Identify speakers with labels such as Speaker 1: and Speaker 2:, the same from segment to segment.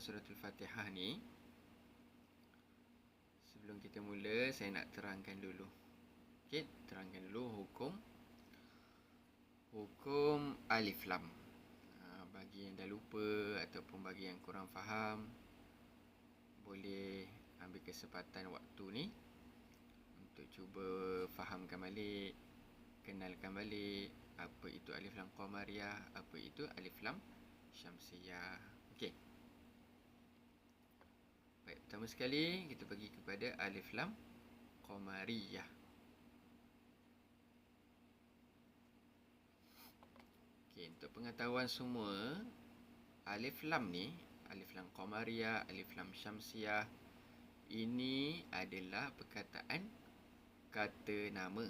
Speaker 1: suratul Fatihah ni, sebelum kita mula, saya nak terangkan dulu. Okey, terangkan dulu hukum alif lam. Bagi yang dah lupa ataupun bagi yang kurang faham, boleh ambil kesempatan waktu ni untuk cuba fahamkan balik, kenalkan balik apa itu alif lam qamariyah, apa itu alif lam syamsiyah. Okey. Baik, pertama sekali kita pergi kepada alif lam qamariyah. Okey, untuk pengetahuan semua, alif lam ni, alif lam qamariyah, alif lam syamsiyah, ini adalah perkataan kata nama.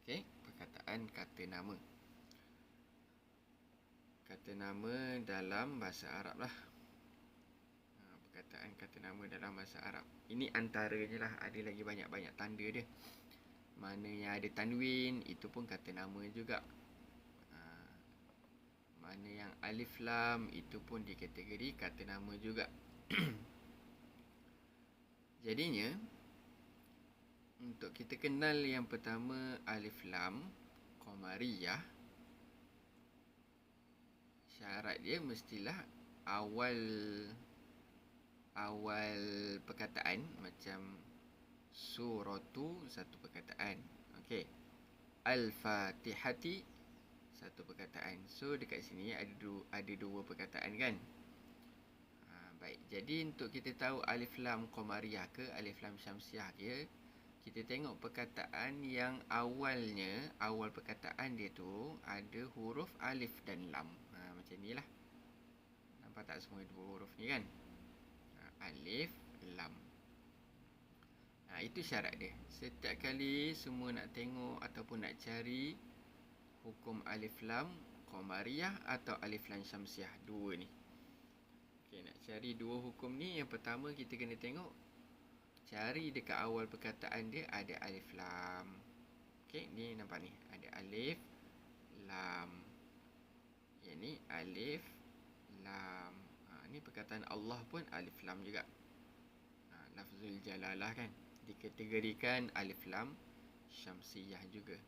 Speaker 1: Okey, perkataan kata nama. Kata nama dalam bahasa Arab lah. Perkataan kata nama dalam bahasa Arab. Ini antaranya lah, ada lagi banyak-banyak tanda dia. Mana yang ada tanwin, itu pun kata nama juga. Mana yang alif lam, itu pun dikategori kata nama juga. Jadinya, untuk kita kenal yang pertama alif lam qamariyah, syarat dia mestilah awal perkataan, macam suratu satu perkataan. Okey. Al-Fatihati satu perkataan. So dekat sini ada dua perkataan kan? Baik. Jadi untuk kita tahu alif lam qamariyah ke alif lam syamsiyah dia, kita tengok perkataan yang awalnya, awal perkataan dia tu ada huruf alif dan lam. Macam ni lah. Nampak tak semua dua huruf ni kan? Alif, lam. Itu syarat dia. Setiap kali semua nak tengok ataupun nak cari hukum alif lam qamariyah atau alif lam syamsiyah, dua ni. Okey, nak cari dua hukum ni, yang pertama kita kena tengok, cari dekat awal perkataan dia ada alif lam. Okey, ni nampak ni, ada alif lam. Yang ni alif lam. Ni perkataan Allah pun alif lam juga. Lafzul jalalah kan, dikategorikan alif lam syamsiyah juga.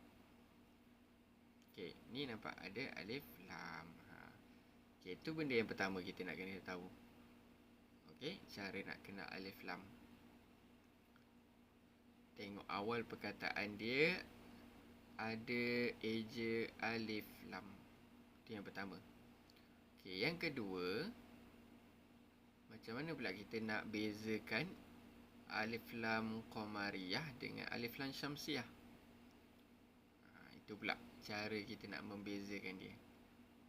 Speaker 1: Okey, ni nampak ada alif lam. Okey, itu benda yang pertama kita nak kena tahu. Okey, cara nak kenal alif lam. Tengok awal perkataan dia ada eja alif lam. Itu yang pertama. Okey, yang kedua, macam mana pula kita nak bezakan alif lam qamariyah dengan alif lam syamsiyah? Itu pula cara kita nak membezakan dia.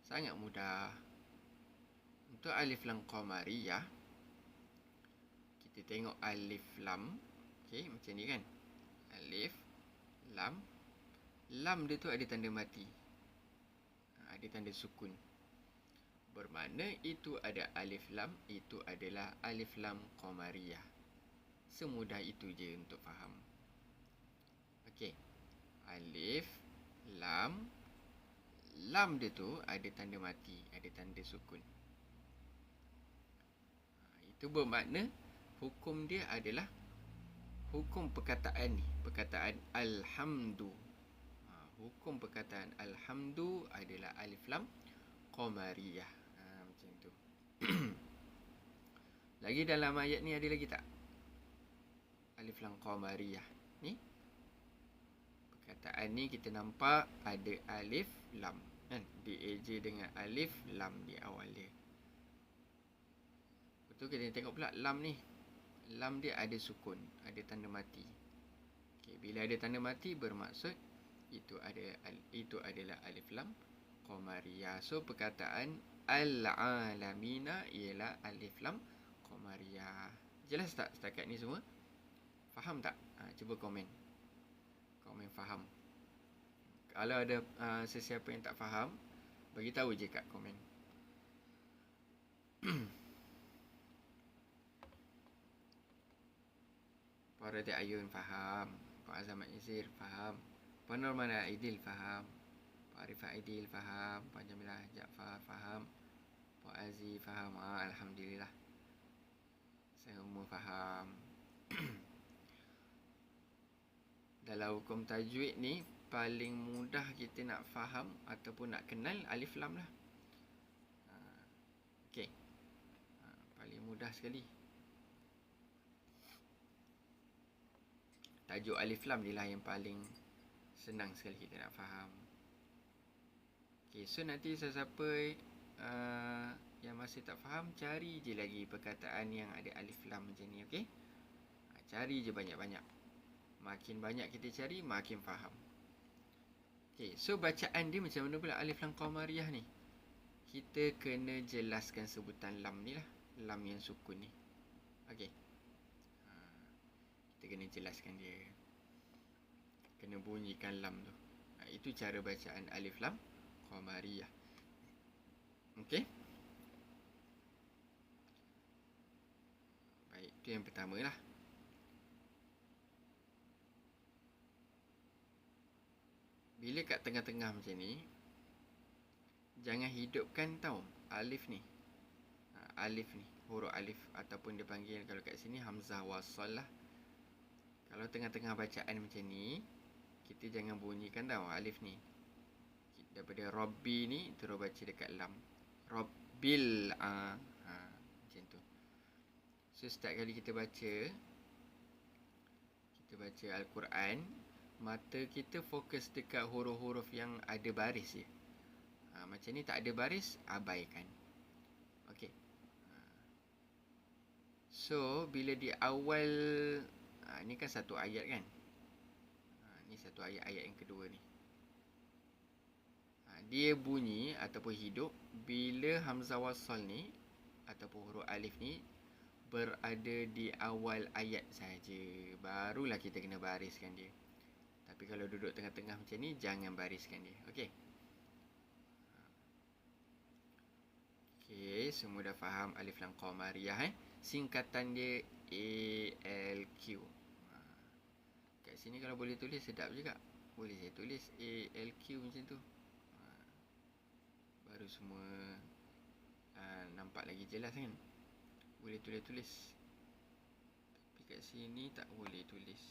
Speaker 1: Sangat mudah. Untuk alif lam qamariyah, kita tengok alif lam. Okey, macam ni kan? Alif lam. Lam dia tu ada tanda mati. Ada tanda sukun. Bermakna itu ada alif lam, itu adalah alif lam qamariyah. Semudah itu je untuk faham. Okey. Alif lam. Lam dia tu ada tanda mati, ada tanda sukun. Itu bermakna hukum dia adalah hukum perkataan ni, perkataan alhamdu. Hukum perkataan alhamdu adalah alif lam qamariyah. Macam tu. Lagi dalam ayat ni ada lagi tak? Alif lam qamariyah ni, perkataan ni kita nampak ada alif lam kan, dieja dengan alif lam di awal dia. Betul, kita tengok pula lam ni. Lam dia ada sukun, ada tanda mati. Okey, bila ada tanda mati bermaksud itu adalah alif lam qamariyah. So perkataan al-alamina ialah alif lam qamariyah. Jelas tak setakat ni semua? Faham tak? Cuba komen. Komen faham. Kalau ada sesiapa yang tak faham, bagi tahu je kat komen. Pak Radik Ayun faham. Pak Azamat Yasir faham. Pak Norman Aidil faham. Pak Arifah Aidil faham. Pak Jamilah Jaafar faham. Puan Aziz faham. Alhamdulillah. Semua faham. Dalam hukum tajwid ni, paling mudah kita nak faham ataupun nak kenal alif lam lah. Okey. Paling mudah sekali. Tajuk alif lam ni lah yang paling senang sekali kita nak faham. Okey, so nanti siapa-siapa yang masih tak faham, cari je lagi perkataan yang ada alif lam macam ni, okey? Cari je banyak-banyak. Makin banyak kita cari, makin faham. Okey, so bacaan dia macam mana pula alif lam qamariyah ni? Kita kena jelaskan sebutan lam ni lah. Lam yang sukun ni. Okey. Kita kena jelaskan dia. Kena bunyikan lam tu. Itu cara bacaan alif lam qamariyah. Okey. Baik, itu yang pertama lah. Bila kat tengah-tengah macam ni, jangan hidupkan tau alif ni. Alif ni, huruf alif ataupun dia panggil kalau kat sini hamzah wasal lah. Kalau tengah-tengah bacaan macam ni, kita jangan bunyikan tau alif ni. Daripada Rabbi ni terus baca dekat lam. Rabbil macam tu. So setiap kali kita baca Al-Quran, mata kita fokus dekat huruf-huruf yang ada baris je. Macam ni tak ada baris, abaikan. Okey. So bila di awal ni kan satu ayat kan. Ni satu ayat yang kedua ni. Dia bunyi ataupun hidup bila hamzah wasal ni ataupun huruf alif ni berada di awal ayat saja. Barulah kita kena bariskan dia. Tapi kalau duduk tengah-tengah macam ni, jangan bariskan dia. Okey. Okey, semua dah faham alif lam qamariyah Singkatan dia ALQ. Kat sini kalau boleh tulis sedap juga. Boleh saya tulis ALQ macam tu. Baru semua nampak lagi jelas kan. Boleh tulis-tulis. Tapi kat sini tak boleh tulis.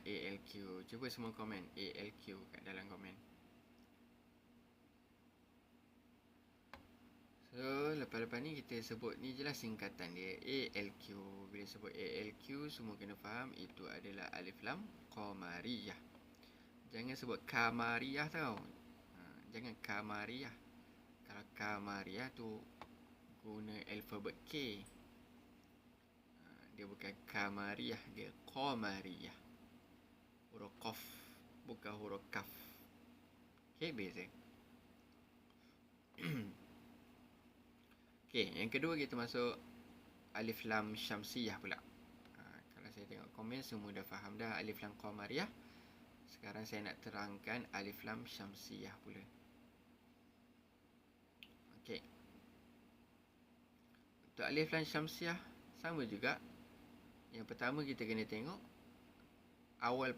Speaker 1: ALQ. Cuba semua komen ALQ kat dalam komen. So, lepas-lepas ni kita sebut ni je lah singkatan dia ALQ. Bila sebut ALQ, semua kena faham itu adalah alif lam qamariyah. Jangan sebut kamariyah tau. Jangan kamariyah. Kalau kamariyah tu guna alfabet K. Dia bukan kamariyah, dia qamariyah. Huruf qaf, bukan huruf kaf. Okay, beza. Okay, yang kedua kita masuk alif lam syamsiyah pula. Kalau saya tengok komen, semua dah faham dah alif lam qamariyah. Sekarang saya nak terangkan alif lam syamsiyah pula. Okay. Untuk alif lam syamsiyah, sama juga. Yang pertama kita kena tengok awal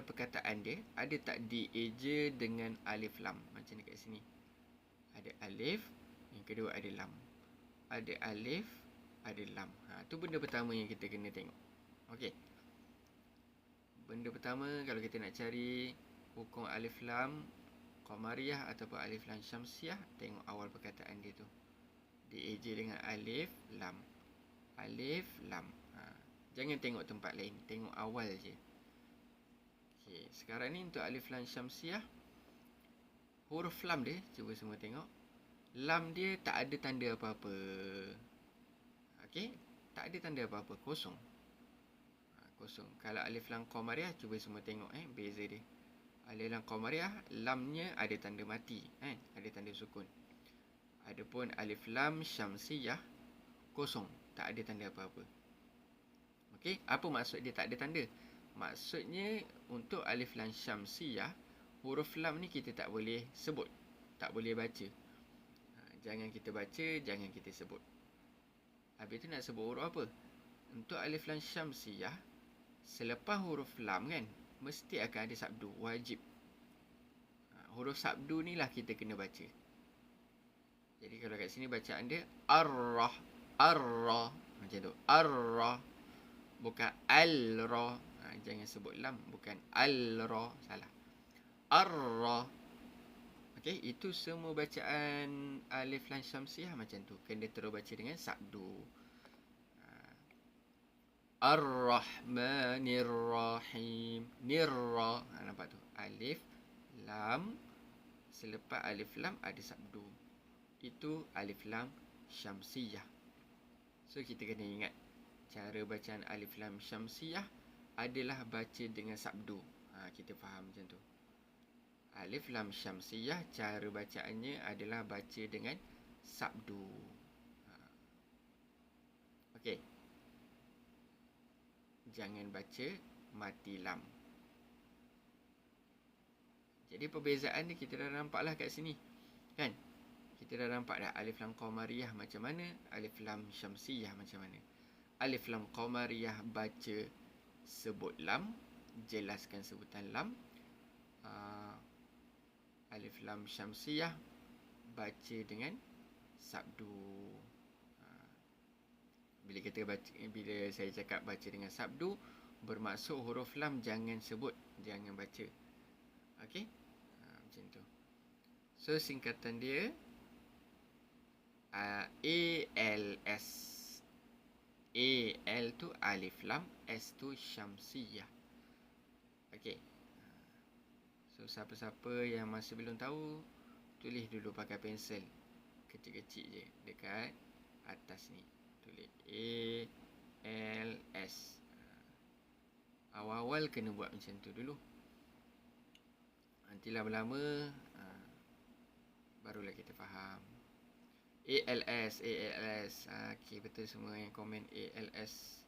Speaker 1: perkataan dia ada tak dieja dengan alif lam. Macam ni kat sini. Ada alif, yang kedua ada lam. Ada alif, ada lam. Tu benda pertama yang kita kena tengok. Okey. Benda pertama kalau kita nak cari hukum alif lam qamariyah ataupun alif lam syamsiyah, tengok awal perkataan dia tu. Dieja dengan alif, lam. Alif, lam. Jangan tengok tempat lain, tengok awal je. Okey, sekarang ni untuk alif lam syamsiyah, huruf lam dia, cuba semua tengok. Lam dia tak ada tanda apa-apa. Okey, tak ada tanda apa-apa, kosong. Kosong. Kalau alif lam qamariyah, cuba semua tengok beza dia. Alif lam qamariyah, lamnya ada tanda mati, ada tanda sukun. Adapun alif lam syamsiyah, kosong, tak ada tanda apa-apa. Okey, apa maksud dia tak ada tanda? Maksudnya untuk alif lam syamsiyah, huruf lam ni kita tak boleh sebut, tak boleh baca. Jangan kita baca, jangan kita sebut. Habis tu nak sebut huruf apa? Untuk alif lam syamsiyah, selepas huruf lam kan, mesti akan ada sabdu, wajib. Huruf sabdu ni lah kita kena baca. Jadi kalau kat sini bacaan dia arrah, arrah macam tu. Arrah, bukan al-ra. Jangan sebut lam, bukan al-ra, salah. Arrah. Okey, itu semua bacaan alif lam syamsiyah macam tu. Kena terus baca dengan sabdu. Ar-Rahmanir-Rahim. Nirra. Nampak tu? Alif, lam. Selepas alif lam ada sabdu. Itu alif lam syamsiyah. So kita kena ingat cara bacaan alif lam syamsiyah adalah baca dengan sabdu. Kita faham macam tu. Alif lam syamsiyah cara bacaannya adalah baca dengan sabdu. Okey. Jangan baca mati lam. Jadi perbezaan ni kita dah nampaklah kat sini. Kan? Kita dah nampak dah alif lam qamariyah macam mana, alif lam syamsiyah macam mana. Alif lam qamariyah baca sebut lam, jelaskan sebutan lam. Alif lam syamsiyah baca dengan sabdu. Bila saya cakap baca dengan sabdu, bermaksud huruf lam jangan sebut, jangan baca. Okey? Macam tu. So singkatan dia ALS. AL tu alif lam, S tu syamsiyah. Okey. So siapa-siapa yang masih belum tahu, tulis dulu pakai pensel. Kecil-kecil je dekat atas ni. Tulis ALS. Awal-awal kena buat macam tu dulu. Nanti lama-lama barulah kita faham. ALS. Okey, betul semua yang komen ALS.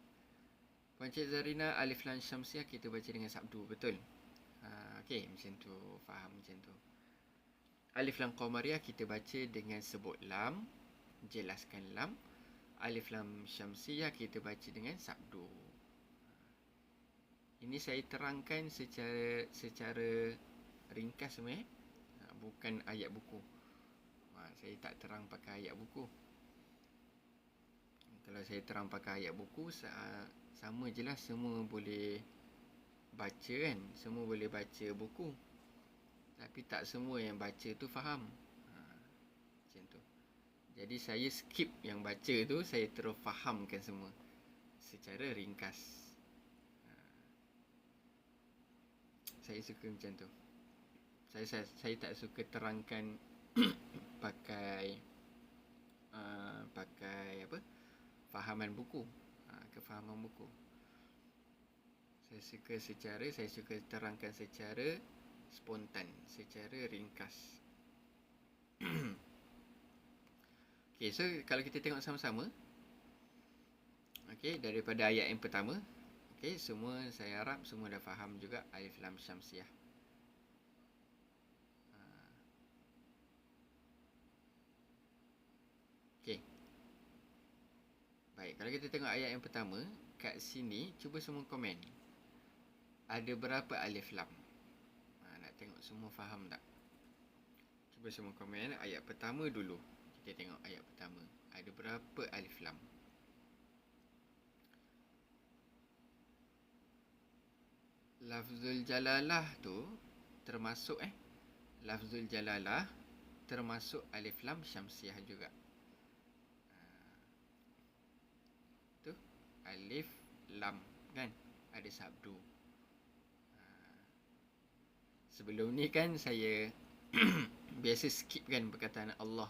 Speaker 1: Puan Cik Zarina, alif lam syamsiyah kita baca dengan sabdu, betul? Okey, macam tu, faham macam tu. Alif lam qamariyah kita baca dengan sebut lam, jelaskan lam. Alif lam syamsiyah kita baca dengan sabdu. Ini saya terangkan secara ringkas semua, bukan ayat buku. Saya tak terang pakai ayat buku. Kalau saya terang pakai ayat buku, sama je lah, semua boleh baca kan. Semua boleh baca buku. Tapi tak semua yang baca tu faham. Macam tu. Jadi saya skip yang baca tu, saya terus fahamkan semua secara ringkas. Saya suka macam tu. Saya tak suka terangkan pakai apa? Fahaman buku. Kefahaman buku. Saya suka terangkan secara spontan, secara ringkas. Okey, so kalau kita tengok sama-sama. Okey, daripada ayat yang pertama. Okey, semua saya harap semua dah faham juga alif lam syamsiyah. Okey. Baik, kalau kita tengok ayat yang pertama, kat sini cuba semua komen. Ada berapa alif lam? Nak tengok semua faham tak? Cuba semua komen ayat pertama dulu. Kita tengok ayat pertama. Ada berapa alif lam? Lafzul jalalah tu termasuk lafzul jalalah termasuk alif lam syamsiyah juga. Tu alif lam kan, ada sabdu. Sebelum ni kan saya biasa skip kan perkataan Allah.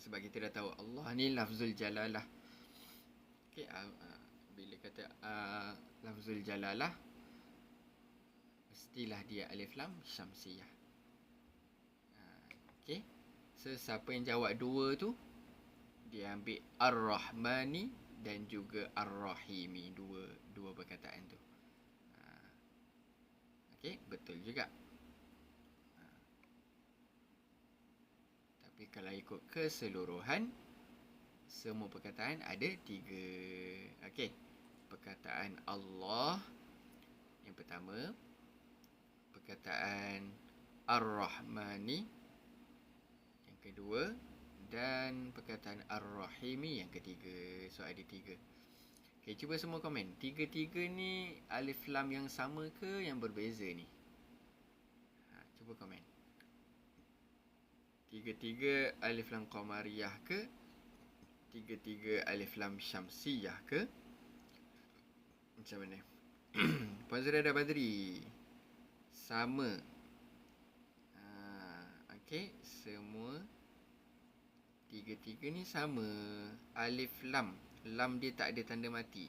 Speaker 1: Sebab kita dah tahu Allah ni lafzul jalalah. Okey, bila kata lafzul jalalah, mestilah dia alif lam syamsiyah. Okey. So siapa yang jawab dua tu, dia ambil Ar-Rahmani dan juga Ar-Rahimi, dua perkataan tu. Okey, betul juga. Tapi kalau ikut keseluruhan, Semua perkataan ada 3. Okey. Perkataan Allah yang pertama, perkataan Ar-Rahmani yang kedua, dan perkataan Ar-Rahimi yang ketiga. So ada 3. Okey, cuba semua komen. 3-3 ni alif lam yang sama ke yang berbeza ni? Cuba komen. 3-3 alif lam qamariyah ke? 3-3 alif lam syamsiyah ke? Macam mana? Puan Zuraidah Badri. Sama. Okey, semua 3-3 ni sama. Alif lam, lam dia tak ada tanda mati.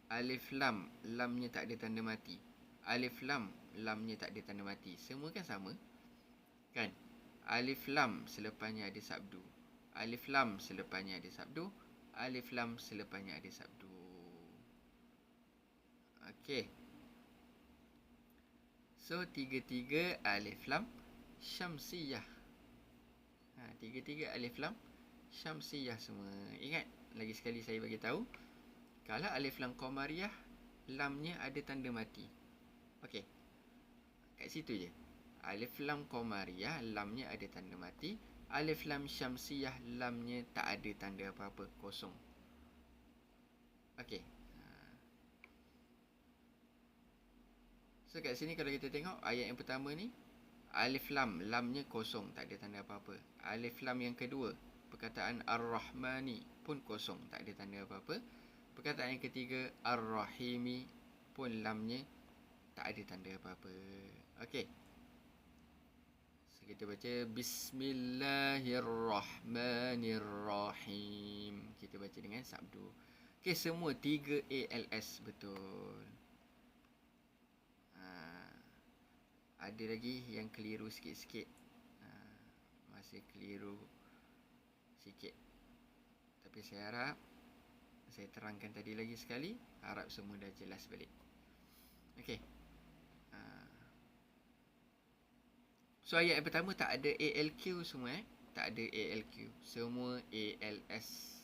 Speaker 1: Alif lam, lamnya tak ada tanda mati. Alif lam, lamnya tak ada tanda mati. Semua kan sama? Kan? Alif lam selepasnya ada sabdu. Alif lam selepasnya ada sabdu. Alif lam selepasnya ada sabdu. Okey. So 3-3 alif lam syamsiyah. 3-3 alif lam syamsiyah semua. Ingat, lagi sekali saya bagi tahu. Kalau alif lam qamariyah, lamnya ada tanda mati. Okey. Kat situ je. Alif lam qamariyah, lamnya ada tanda mati. Alif lam syamsiyah, lamnya tak ada tanda apa-apa, kosong. Okey. So kat sini kalau kita tengok ayat yang pertama ni, alif lam, lamnya kosong, tak ada tanda apa-apa. Alif lam yang kedua, perkataan Ar-Rahmani pun kosong, tak ada tanda apa-apa. Perkataan yang ketiga, Ar-Rahimi pun lamnya tak ada tanda apa-apa. Okey. So kita baca Bismillahirrahmanirrahim. Kita baca dengan sabdu. Okey, semua 3 ALS betul. Ada lagi yang keliru sikit-sikit. Masih keliru sikit. Tapi saya harap saya terangkan tadi lagi sekali. Harap semua dah jelas balik. Okey. So ayat yang pertama tak ada ALQ semua Tak ada ALQ. Semua ALS.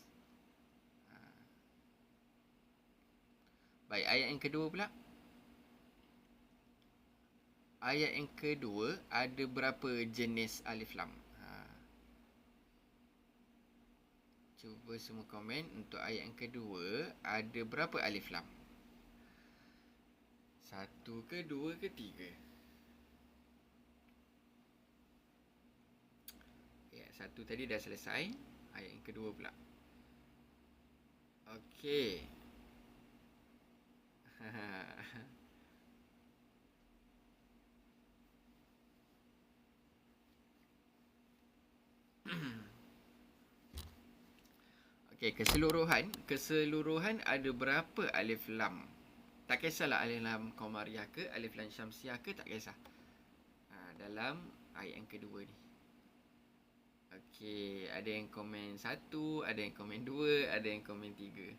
Speaker 1: Baik, ayat yang kedua pula. Ayat yang kedua ada berapa jenis alif lam? Cuba semua komen untuk ayat yang kedua ada berapa alif lam? 1 ke 2 ke 3? Ayat 1 tadi dah selesai. Ayat yang kedua pula. Okey. Okey, keseluruhan ada berapa alif lam? Tak kisahlah alif lam qamariyah ke, alif lam syamsiyah ke, tak kisah. Dalam ayat yang kedua ni. Okey, ada yang komen 1, ada yang komen 2, ada yang komen 3.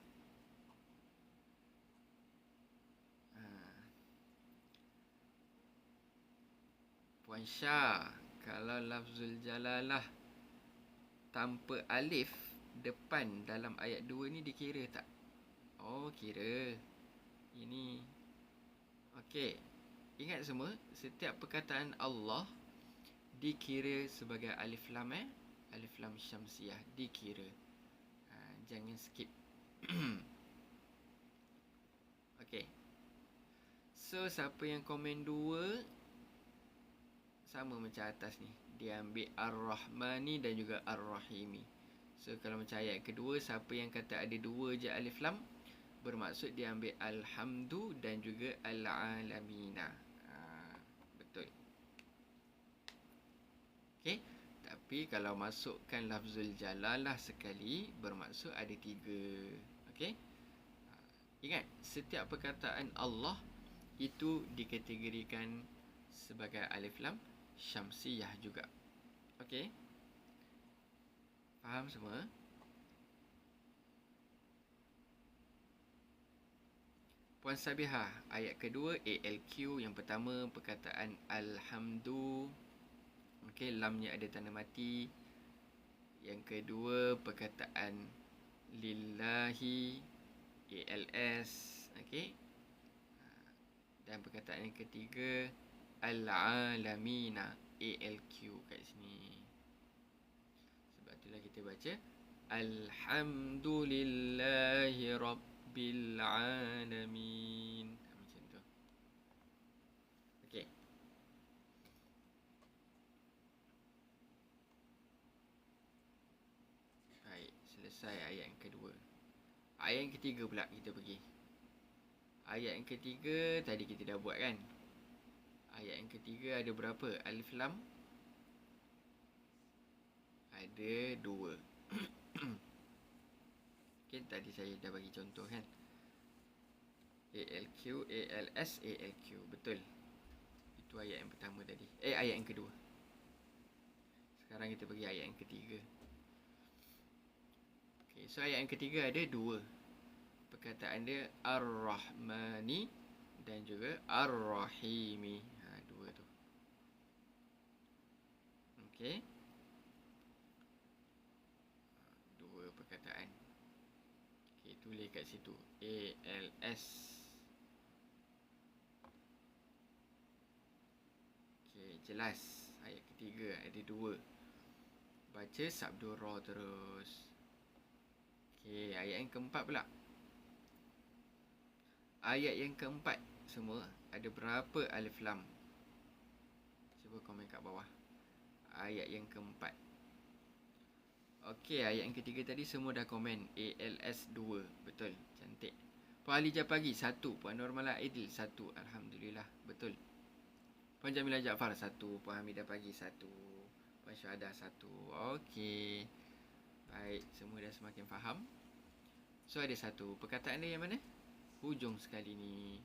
Speaker 1: Puan Syah, kalau lafzul jalalah tanpa alif depan dalam ayat 2 ni dikira tak? Oh, kira. Ini. Okey. Ingat semua, setiap perkataan Allah dikira sebagai alif lam alif lam syamsiyah dikira. Jangan skip. Okey. So siapa yang komen 2 sama macam atas ni. Dia ambil Ar-Rahmani dan juga Ar-Rahimi. So kalau macam ayat kedua, siapa yang kata ada 2 je alif lam, bermaksud dia ambil Alhamdu dan juga Al-Alamina. Betul. Okey. Tapi kalau masukkan lafzul jalalah sekali, bermaksud ada 3. Okey. Ingat, setiap perkataan Allah itu dikategorikan sebagai alif lam syamsiyah juga. Okey. Faham semua? Puan Sabihah, ayat kedua ALQ. Yang pertama perkataan Alhamdu. Okey, lamnya ada tanda mati. Yang kedua perkataan lillahi, ALS. Okey. Dan perkataan yang ketiga, al-alamina, ALQ kat sini. Sebab itulah kita baca alhamdulillahi rabbil alamin. Macam tu. Okey. Baik, selesai ayat yang kedua. Ayat yang ketiga pula kita pergi. Ayat yang ketiga tadi kita dah buat kan. Ayat yang ketiga ada berapa? Alif lam? Ada 2. Okay, tadi saya dah bagi contoh kan. ALQ, ALS, ALQ. Betul. Itu ayat yang pertama tadi. Ayat yang kedua. Sekarang kita pergi ayat yang ketiga. Okay, so ayat yang ketiga ada 2. Perkataan dia Ar-Rahmani dan juga Ar-Rahimi. 2 tu. Okay. 2 perkataan. Okay, tulis kat situ. ALS. Okay, jelas. Ayat ketiga ada 2. Baca sabdura terus. Okay, ayat yang keempat pula. Ayat yang keempat semua ada berapa alif lam? Cuba komen kat bawah. Ayat yang keempat. Okey, ayat yang ketiga tadi semua dah komen. ALS 2. Betul. Cantik. Puan Alijah Pagi 1. Puan Normala Aidil 1. Alhamdulillah. Betul. Puan Jamilah Jaafar 1. Puan Hamidah Pagi 1. Puan Syahadah 1. Okey. Baik, semua dah semakin faham. So ada 1. Perkataan dia yang mana? Hujung sekali ni.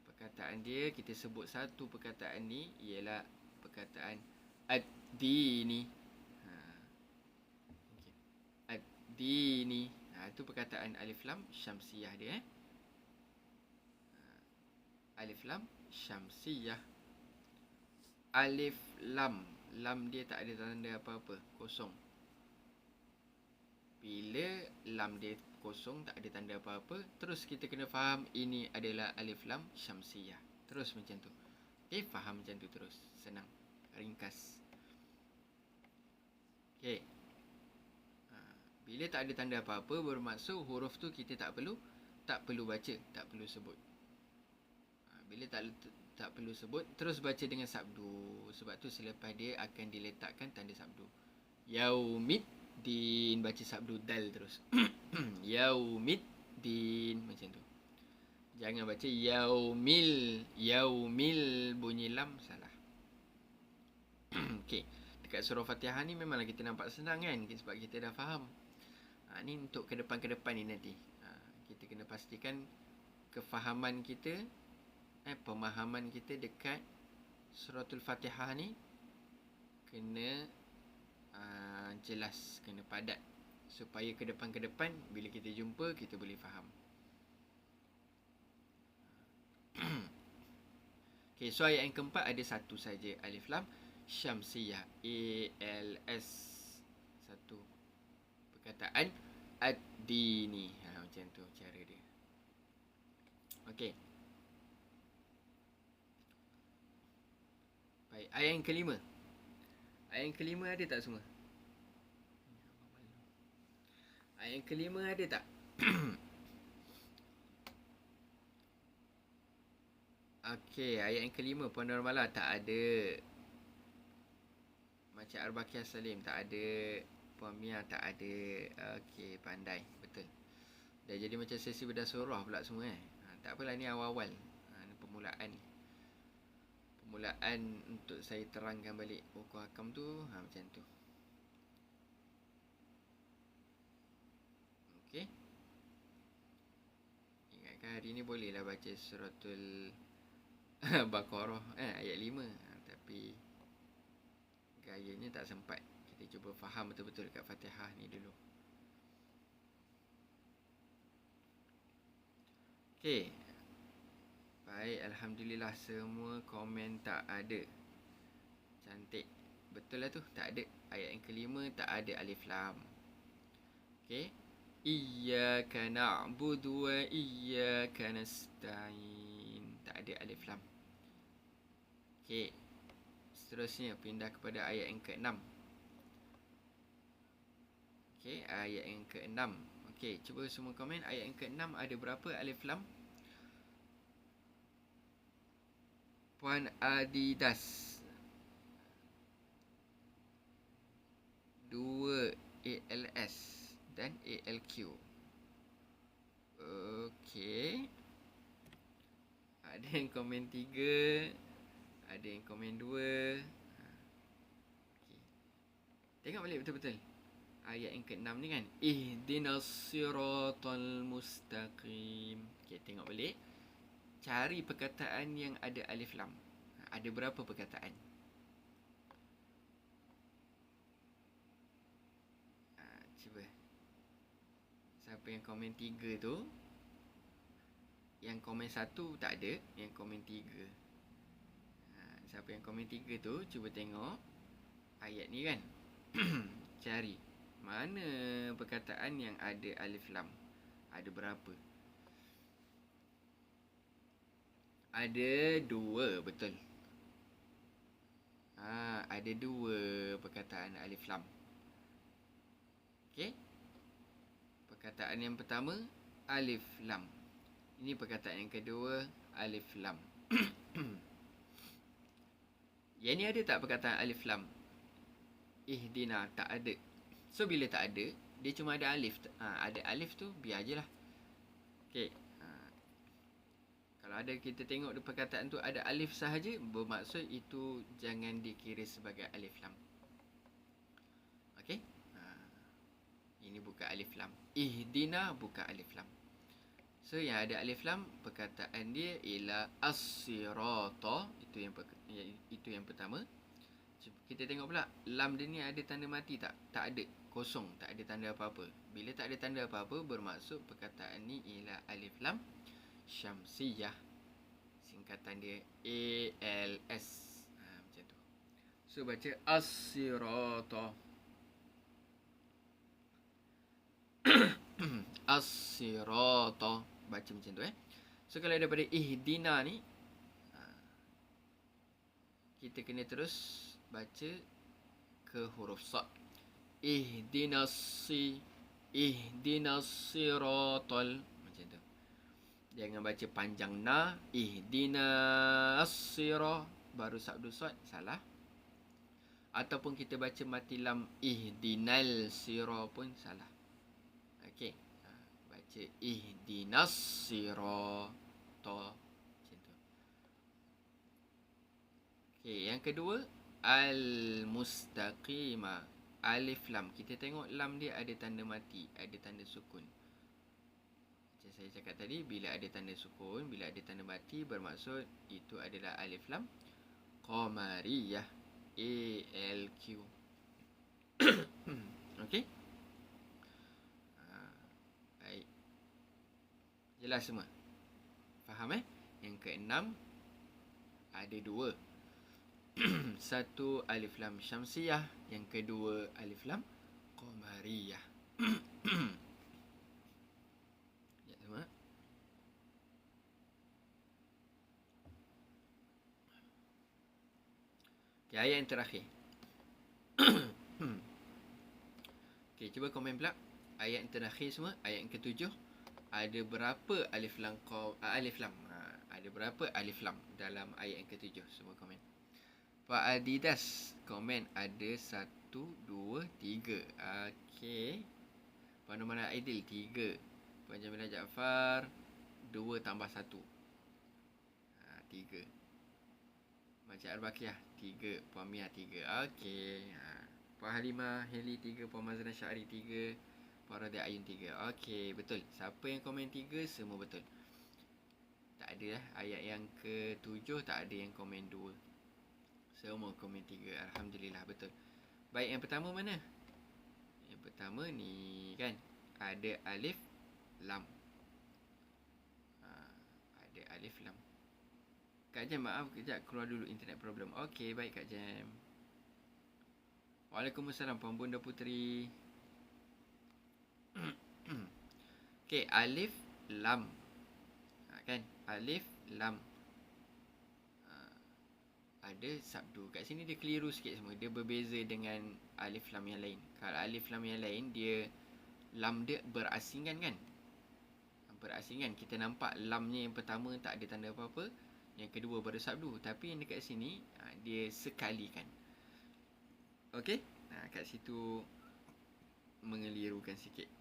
Speaker 1: Perkataan dia, kita sebut satu perkataan ni ialah perkataan ad-dini. Okay. Ad-dini. Itu perkataan alif lam syamsiyah dia. Alif lam syamsiyah. Alif lam. Lam dia tak ada tanda apa-apa. Kosong. Bila lam dia kosong, tak ada tanda apa-apa, terus kita kena faham ini adalah alif lam syamsiyah. Terus macam tu. Okay, faham macam tu terus. Senang. Ringkas. Okay. Bila tak ada tanda apa-apa, bermaksud huruf tu kita tak perlu baca, tak perlu sebut. Bila tak perlu sebut, terus baca dengan sabdu. Sebab tu selepas dia akan diletakkan tanda sabdu. Yaumiddin, baca sabdu dal terus. Yaumiddin, macam tu. Jangan baca yaumil bunyi lam salah. Okey, dekat surah Fatihah ni memanglah kita nampak senang kan, sebab kita dah faham. Ni untuk ke depan ni nanti. Kita kena pastikan kefahaman kita, pemahaman kita dekat suratul Fatihah ni kena jelas, kena padat, supaya ke depan bila kita jumpa kita boleh faham. Okay, so ayat yang keempat ada satu saja alif lam syamsiyah, ALS, satu perkataan ad-dini. Macam tu cara dia. Okey. Baik, ayat yang kelima. Ayat yang kelima ada tak semua? Ayat yang kelima ada tak? Okey, ayat yang kelima Puan Normala tak ada. Macam Arbaqiyah Salim tak ada. Puan Mia tak ada. Okey, pandai. Betul. Dah jadi macam sesi bedah surah pula semua tak apalah, ni awal-awal. Ni permulaan. Permulaan untuk saya terangkan balik hukum hakam tu. Macam tu. Okey. Ingatkan hari ni bolehlah baca suratul Baqarah ayat 5. Tapi gayanya tak sempat. Kita cuba faham betul-betul kat Fatihah ni dulu. Okey. Baik, alhamdulillah semua komen tak ada. Cantik. Betul lah tu, tak ada. Ayat yang kelima tak ada alif lam. Okey. Iyyaka na'budu wa iyyaka nasta'in. Tak ada alif lam. Okey. Seterusnya pindah kepada ayat yang ke-6. Okey, ayat yang ke-6. Okey, cuba semua komen ayat yang ke-6 ada berapa alif lam? Puan Adidas. 2 ALS dan ALQ. Okey. Ada yang komen 3, ada yang komen 2. Okey. Tengok balik betul-betul. Ayat yang ke-6 ni kan. Ihdinas siratal mustaqim. Okey, tengok balik. Cari perkataan yang ada alif lam. Ada berapa perkataan? Cuba. Siapa yang komen 3 tu? Yang komen 1 tak ada. Yang komen 3. Siapa yang komen 3 tu, cuba tengok ayat ni kan. Cari mana perkataan yang ada alif lam. Ada berapa? Ada 2, betul. Ada 2 perkataan alif lam. Okey. Perkataan yang pertama, alif lam. Ini perkataan yang kedua, alif lam. Yang ni ada tak perkataan alif lam? Ihdina, tak ada. So, bila tak ada, dia cuma ada alif. Ada alif tu, biar je lah. Okay. Kalau ada kita tengok perkataan tu ada alif sahaja, bermaksud itu jangan dikira sebagai alif lam. Okay. Ini bukan alif lam. Ihdina bukan alif lam. So, yang ada alif lam, perkataan dia ialah as-sirata. Itu yang pertama. Kita tengok pula, lam dia ni ada tanda mati tak? Tak ada. Kosong. Tak ada tanda apa-apa. Bila tak ada tanda apa-apa, bermaksud perkataan ni ialah alif lam syamsiyah. Singkatan dia ALS. Macam tu. So, baca as-sirata. As-sirata. Baca macam tu So, kalau daripada ihdina ni, kita kena terus baca ke huruf sad. Ihdinas siratal. Macam tu. Jangan baca panjang na. Ihdinas sira. Baru sabdu sad. Salah. Ataupun kita baca mati lam. Ihdinal sira pun salah. Okey. Baca ihdinas sirata. Macam tu. Okey. Yang kedua, al-mustaqimah. Alif lam. Kita tengok lam dia ada tanda mati, ada tanda sukun. Macam saya cakap tadi, bila ada tanda sukun, bila ada tanda mati, bermaksud itu adalah alif lam qamariyah. ALQ. Okey? Baik. Jelas semua? Faham Yang ke-6 ada 2. Satu alif lam syamsiyah, yang kedua alif lam qamariyah. Ya, sama. Okay, ayat yang terakhir. Okay, cuba komen pula. Ayat yang terakhir semua, ayat yang ke-7. Ada berapa alif lam? Ada berapa alif lam dalam ayat yang ke-7? Semua komen. Pak Adidas komen ada 1, 2, 3. Okey. Puan Nomana Aidil 3. Puan Jamilah Jaafar 2 tambah 1. 3. Macam Arbakiah 3. Puan Mia 3. Okey. Puan Halimah Heli 3. Puan Mazrina Syari 3. Puan Radia Ayun 3. Okey, betul. Siapa yang komen 3 semua betul. Tak ada ayat yang ke-7 tak ada yang komen 2. Semua komen 3. Alhamdulillah, betul. Baik, yang pertama mana? Yang pertama ni kan, ada alif lam. Ada alif lam. Kak Jam, maaf kejap, keluar dulu, internet problem. Okey, baik Kak Jam. Waalaikumsalam Puan Bunda Puteri. Okey, alif lam. Kan? Alif lam. Ada sabdu. Kat sini dia keliru sikit semua. Dia berbeza dengan alif lam yang lain. Kalau alif lam yang lain, dia lam dia berasingan kan? Berasingan. Kita nampak lamnya yang pertama tak ada tanda apa-apa. Yang kedua baru sabdu. Tapi yang dekat sini, dia sekali kan. Okey? Kat situ mengelirukan sikit.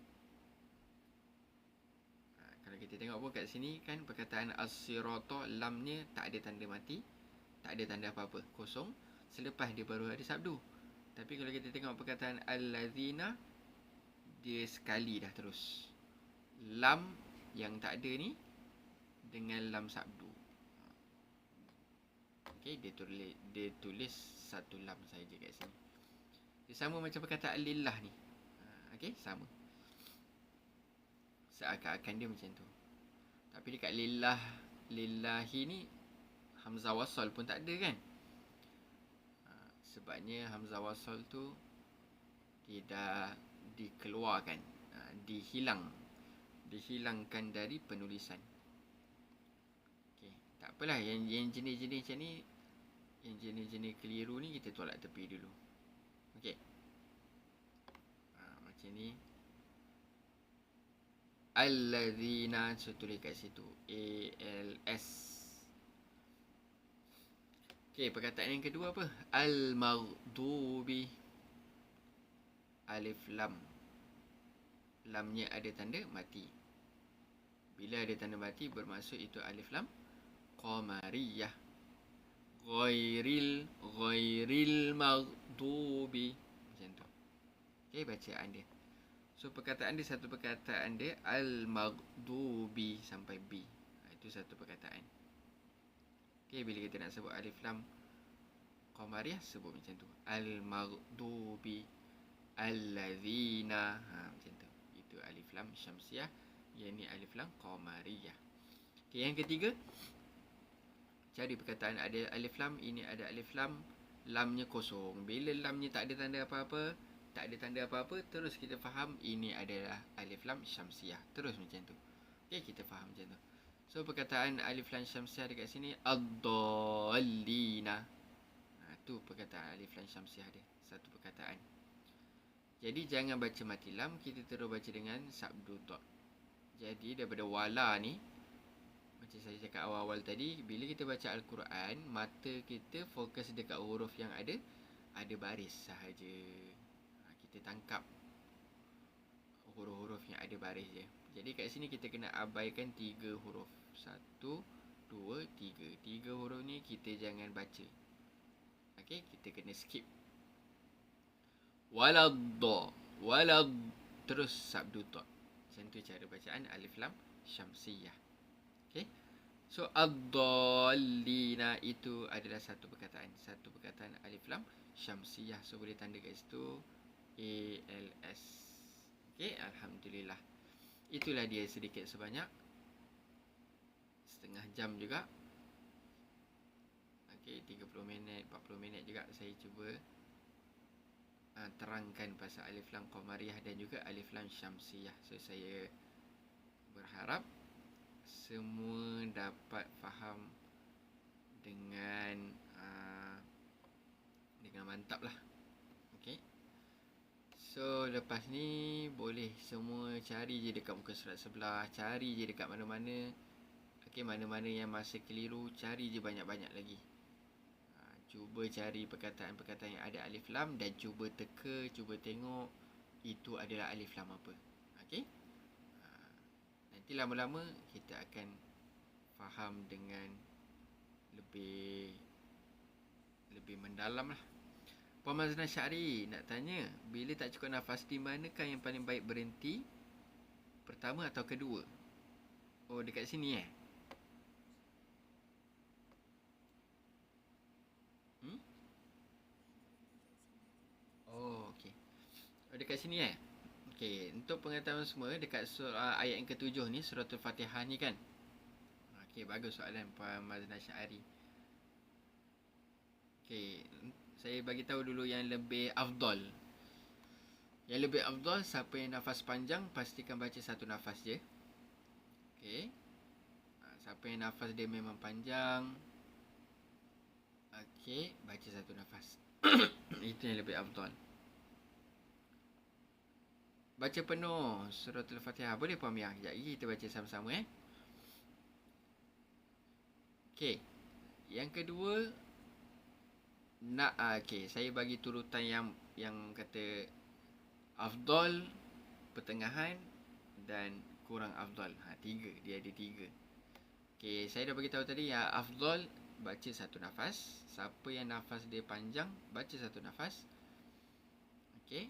Speaker 1: Kalau kita tengok pun kat sini kan perkataan as-sirata, lamnya tak ada tanda mati. Tak ada tanda apa-apa, kosong. Selepas dia baru ada sabdu. Tapi kalau kita tengok perkataan allazina, dia sekali dah terus. Lam yang tak ada ni dengan lam sabdu. Okey, dia tulis satu lam saja kat sini. Dia sama macam perkataan lillah ni. Okey, sama. Seakan-akan dia macam tu. Tapi dekat lillah, lillahi ni hamzah wasal pun tak ada kan? Sebabnya hamzah wasal tu tidak dikeluarkan, dihilangkan dari penulisan. Okey, tak apalah, yang jenis-jenis macam ni, yang jenis-jenis keliru ni kita tolak tepi dulu. Okey. Macam ni. Allazina, saya tulis kat situ, ALS. Okey, perkataan yang kedua apa? Al-maghdubi. Alif lam. Lamnya ada tanda mati. Bila ada tanda mati bermaksud itu alif lam qamariyah. Ghairil maghdubi. Macam tu. Okey, bacaan dia. So perkataan dia, satu perkataan dia al-maghdubi sampai B. Itu satu perkataan. Okay, bila kita nak sebut alif lam qamariyah, sebut macam tu. Al-maghdubi allazina. Macam tu. Itu alif lam syamsiyah. Yang ni alif lam qamariyah. Okay, yang ketiga, cari perkataan ada alif lam. Ini ada alif lam, lamnya kosong. Bila lamnya tak ada tanda apa-apa, terus kita faham ini adalah alif lam syamsiyah. Terus macam tu. Okay, kita faham macam tu. So perkataan alif lam syamsiah dekat sini ad-dallina. Tu perkataan alif lam syamsiah dia, satu perkataan. Jadi jangan baca mati lam, kita terus baca dengan sabdu ta. Jadi daripada wala ni, macam saya cakap awal-awal tadi, bila kita baca Al-Quran, mata kita fokus dekat huruf yang ada baris sahaja. Kita tangkap huruf-huruf yang ada baris je. Jadi kat sini kita kena abaikan 3 huruf. 1, 2, 3. 3 huruf ni kita jangan baca. Okey, kita kena skip. Waladda. Terus sabdu ta. Macam tu cara bacaan alif lam syamsiyah. Okey. So ad-dallina itu adalah satu perkataan. Satu perkataan alif lam syamsiyah. So boleh tanda kat situ ALS. Okey, alhamdulillah. Itulah dia sedikit sebanyak. Setengah jam juga. Okey, 30 minit, 40 minit juga saya cuba terangkan pasal alif lam qamariyah dan juga alif lam syamsiyah. So saya berharap semua dapat faham dengan mantap lah. Okey. So lepas ni boleh semua cari je dekat muka surat sebelah, cari je dekat mana-mana. Okey, mana-mana yang masa keliru, cari je banyak-banyak lagi. Cuba cari perkataan-perkataan yang ada alif lam dan cuba teka, cuba tengok itu adalah alif lam apa. Okey? Nanti lama-lama kita akan faham dengan lebih mendalam lah. Puan Mazna Syari nak tanya, bila tak cukup nafas, di manakah yang paling baik berhenti? Pertama atau kedua? Oh, dekat sini Oh, okey. Oh, dekat sini Okey, untuk pengetahuan semua, dekat ayat yang ke-7 ni, suratul Fatihah ni kan. Okey, bagus soalan Puan Mazna Syari. Okey, saya bagi tahu dulu yang lebih afdal. Yang lebih afdal, siapa yang nafas panjang, pastikan baca satu nafas je. Okey. Siapa yang nafas dia memang panjang, okey, baca satu nafas. Itu yang lebih afdal. Baca penuh surah Al-Fatihah. Boleh Puan Mia? Sekejap lagi kita baca sama-sama Okey. Yang kedua, okey, saya bagi turutan yang kata afdal, pertengahan dan kurang afdal. Tiga, dia ada tiga. Okey, saya dah bagi tahu tadi yang afdal baca satu nafas. Siapa yang nafas dia panjang, baca satu nafas. Okey.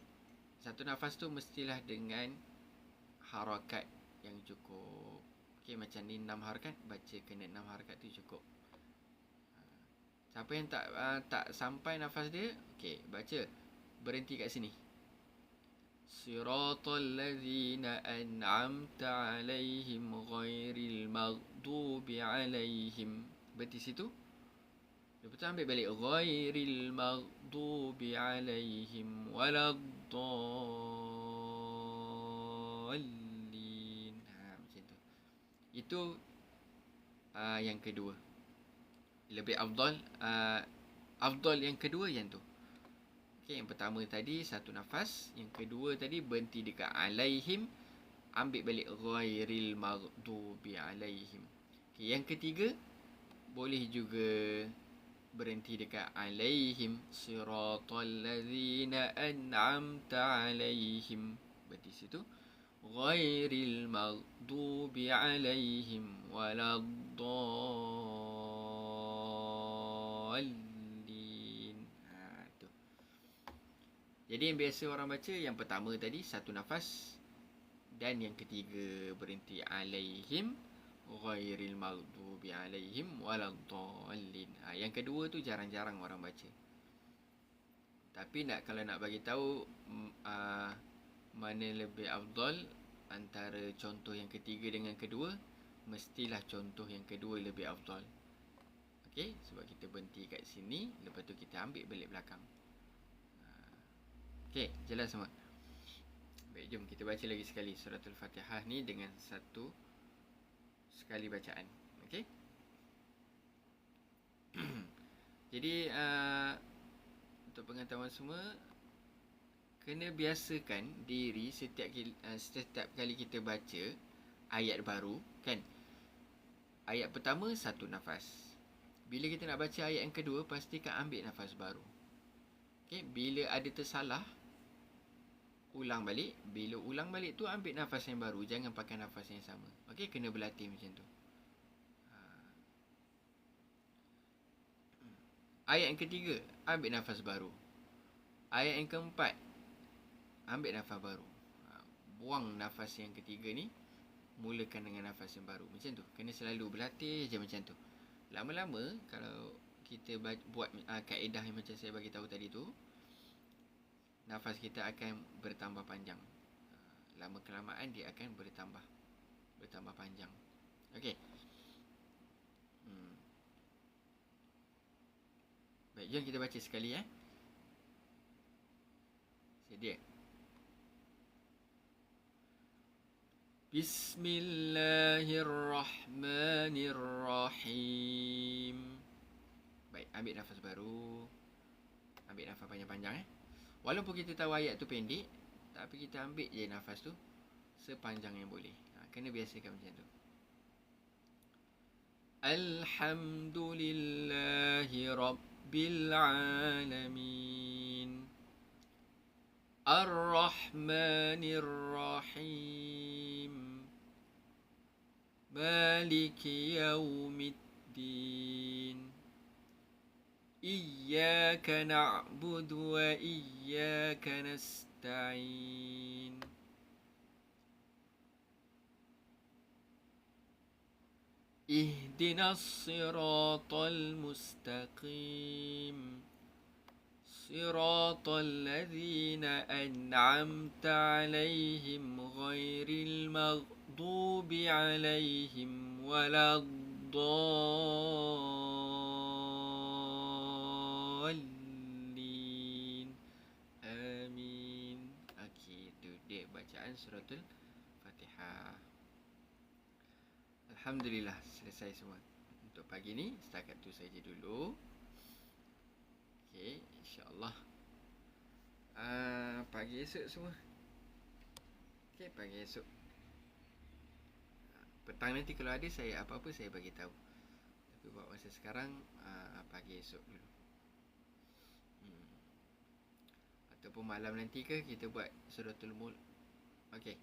Speaker 1: Satu nafas tu mestilah dengan harakat yang cukup. Okey, macam ni 6 harakat, baca kena 6 harakat tu cukup. Siapa yang tak sampai nafas dia, okey, baca berhenti kat sini. Siratal ladzina an'amta 'alaihim ghairil maghdubi 'alaihim. Berhenti situ. Lepas tu ambil balik ghairil maghdubi 'alaihim waladdallin. Macam tu. Itu yang kedua. Lebih afdal, afdal yang kedua yang tu. Okey, yang pertama tadi satu nafas, yang kedua tadi berhenti dekat alaihim, ambil balik ghairil maghdubi alaihim. Okey, yang ketiga boleh juga berhenti dekat alaihim, siratal ladzina an'amta alaihim, berhenti situ. Ghairil maghdubi alaihim waladdallin. Tu. Jadi yang biasa orang baca yang pertama tadi satu nafas, dan yang ketiga berhenti alaihim ghairil maghdubi alaihim waladdallin. Yang kedua tu jarang-jarang orang baca. Tapi kalau nak bagi tahu mana lebih afdal antara contoh yang ketiga dengan kedua, mestilah contoh yang kedua lebih afdal. Okey, sebab kita berhenti kat sini, lepas tu kita ambil balik belakang. Okey, jelas semua? Baik, jom kita baca lagi sekali surah Al-Fatihah ni dengan satu sekali bacaan. Okey. Jadi untuk pengetahuan semua, kena biasakan diri setiap kali kita baca ayat baru, kan? Ayat pertama satu nafas. Bila kita nak baca ayat yang kedua, pastikan ambil nafas baru. Okey, bila ada tersalah, ulang balik. Bila ulang balik tu ambil nafas yang baru, jangan pakai nafas yang sama. Okey, kena berlatih macam tu. Ayat yang ketiga, ambil nafas baru. Ayat yang keempat, ambil nafas baru. Buang nafas yang ketiga ni, mulakan dengan nafas yang baru. Macam tu. Kena selalu berlatih je macam tu. Lama-lama kalau kita buat kaedah yang macam saya bagi tahu tadi tu, nafas kita akan bertambah panjang. Lama kelamaan dia akan bertambah panjang. Okey. Baik, jom kita baca sekali Sedia. Bismillahirrahmanirrahim. Baik, ambil nafas baru. Ambil nafas panjang-panjang Walaupun kita tahu ayat tu pendek, tapi kita ambil je nafas tu sepanjang yang boleh. Kena biasakan macam tu. Alhamdulillahi Rabbil Alamin. Ar-Rahmanir Rahim. Maliki Yawmiddin. Iyyaka na'budu wa iyyaka nasta'in. Ihdinas siratal mustaqim. Siratal ladzina an'amta 'alaihim ghairil maghdubi 'alaihim waladdallin. Amin. Okey. bacaan suratul Fatihah. Alhamdulillah, selesai semua. Untuk pagi ni setakat tu saja dulu. Okey, insya-Allah pagi esok semua. Okey, pagi esok. Petang nanti kalau ada saya apa-apa saya bagi tahu. Tapi buat masa sekarang pagi esok dulu. Ataupun malam nanti ke kita buat suratul mulk. Okey.